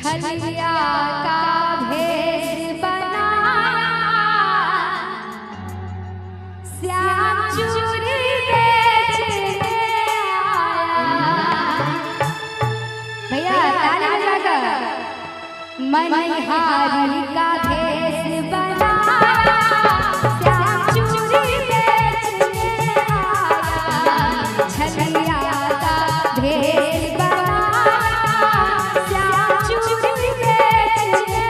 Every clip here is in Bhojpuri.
छलिया का भेष बनाया, श्याम चूड़ी बेचने आया। भैया ताली बजाकर मनिहारी का भेष बनाया, श्याम चूड़ी बेचने आया। छलिया का भेष बनाया, श्याम चूड़ी बेचने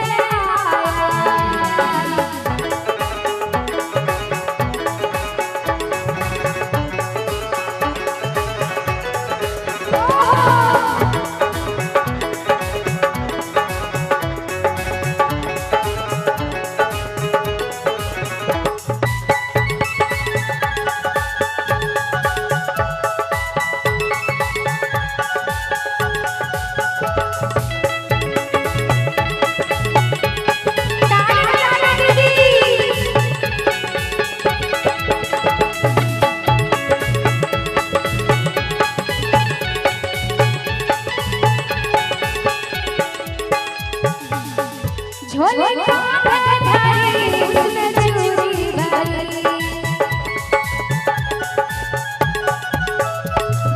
झोले धरी उसमें चूड़ी भरी,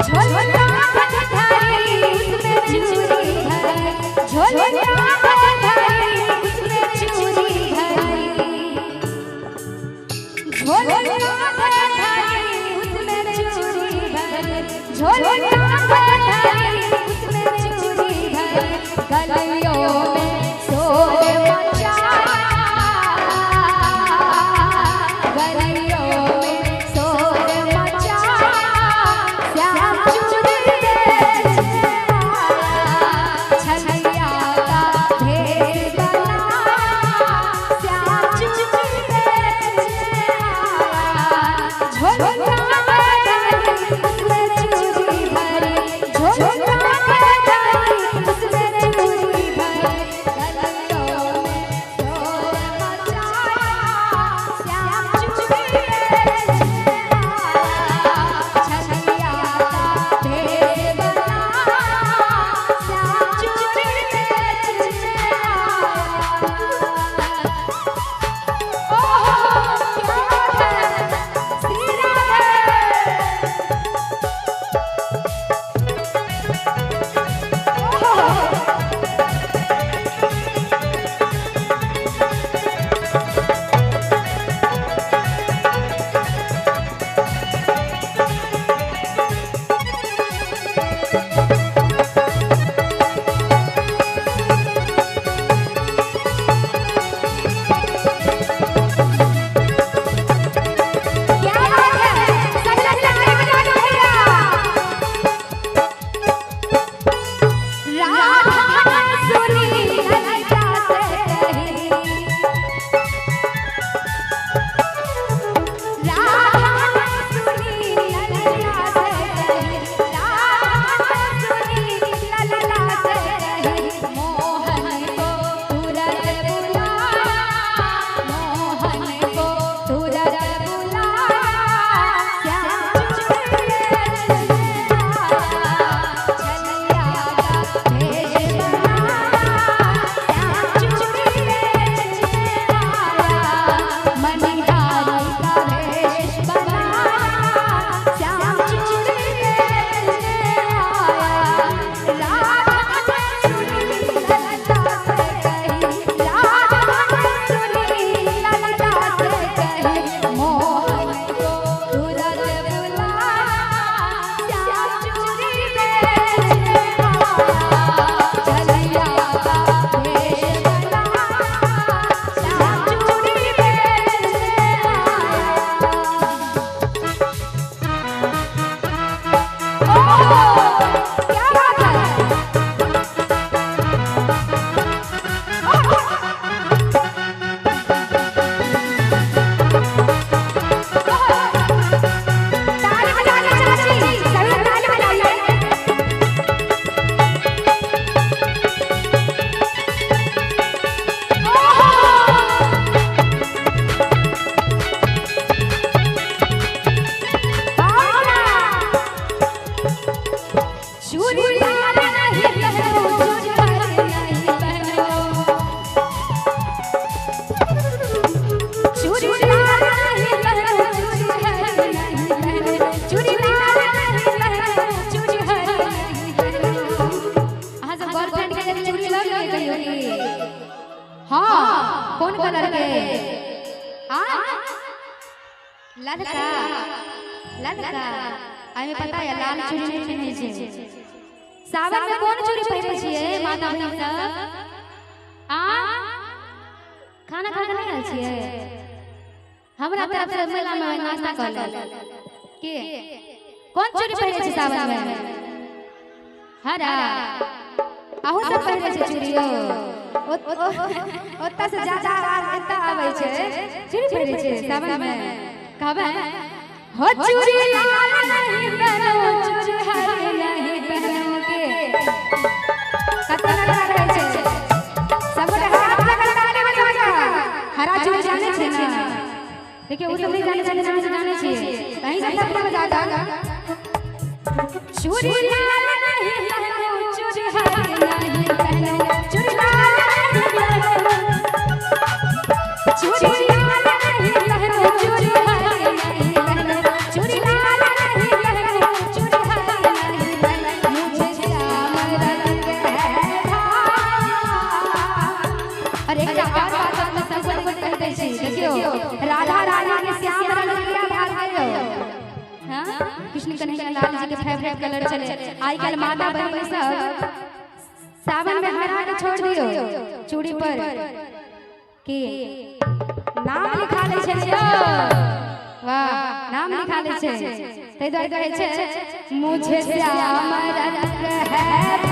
झोले धरी उसमें चूड़ी भरी, झोले धरी उसमें चूड़ी भरी, झोले धरी उसमें चूड़ी भरी, झोले धरी उसमें चूड़ी भरी। गलियों में ललका ललका आइमे पता है लाल चूड़ी नहीं पहनै छै सावन में कोन चूड़ी पहिरै छियै माता बहिन सब आ खाना खा के नहीं आयल छियै हमरा तरफ से मेला में नाश्ता कर ले के कोन चूड़ी पहिरै छै सावन में हरा आहू सब पहिरै छै चूड़ियो ओत्ता से ज्यादा आवाज एता आबै छै चूड़ी पहिरै छै सावन में कहबै हो चूड़ी लाल नहीं पहनो चूड़ी हरी नहीं पहनो के कतना लगा रहै छै सबके हाथ लगा ताली बजा हरा चूड़ी जाने छै ना देखिए वो सब नहीं जाने छिए कहीं से सब बजा गा चूड़ी लाल नहीं पहनो चूड़ी हरी नहीं पहनो चूड़ी लाल नहीं पहनो चूड़ी लाल नहीं पहनो चूड़ी हरी नहीं पहनो चूड़ी लाल नहीं पहनो चूड़ी हरी नहीं पहनो मुझे श्याम रंग है अरे क्या बात हम सब कह दै छी देखियो राधा रानी के श्याम रंग किया भाग गयो हां कृष्ण कन्हैया लाल जी के फेवरेट कलर चले आई कल माता बहन सब सावन में हरा के छोड़ दियो चूड़ी पर के नाम लिखा ले छै वाह नाम लिखा ले छै तै दुआरे कहै छै मुझे श्याम रंग है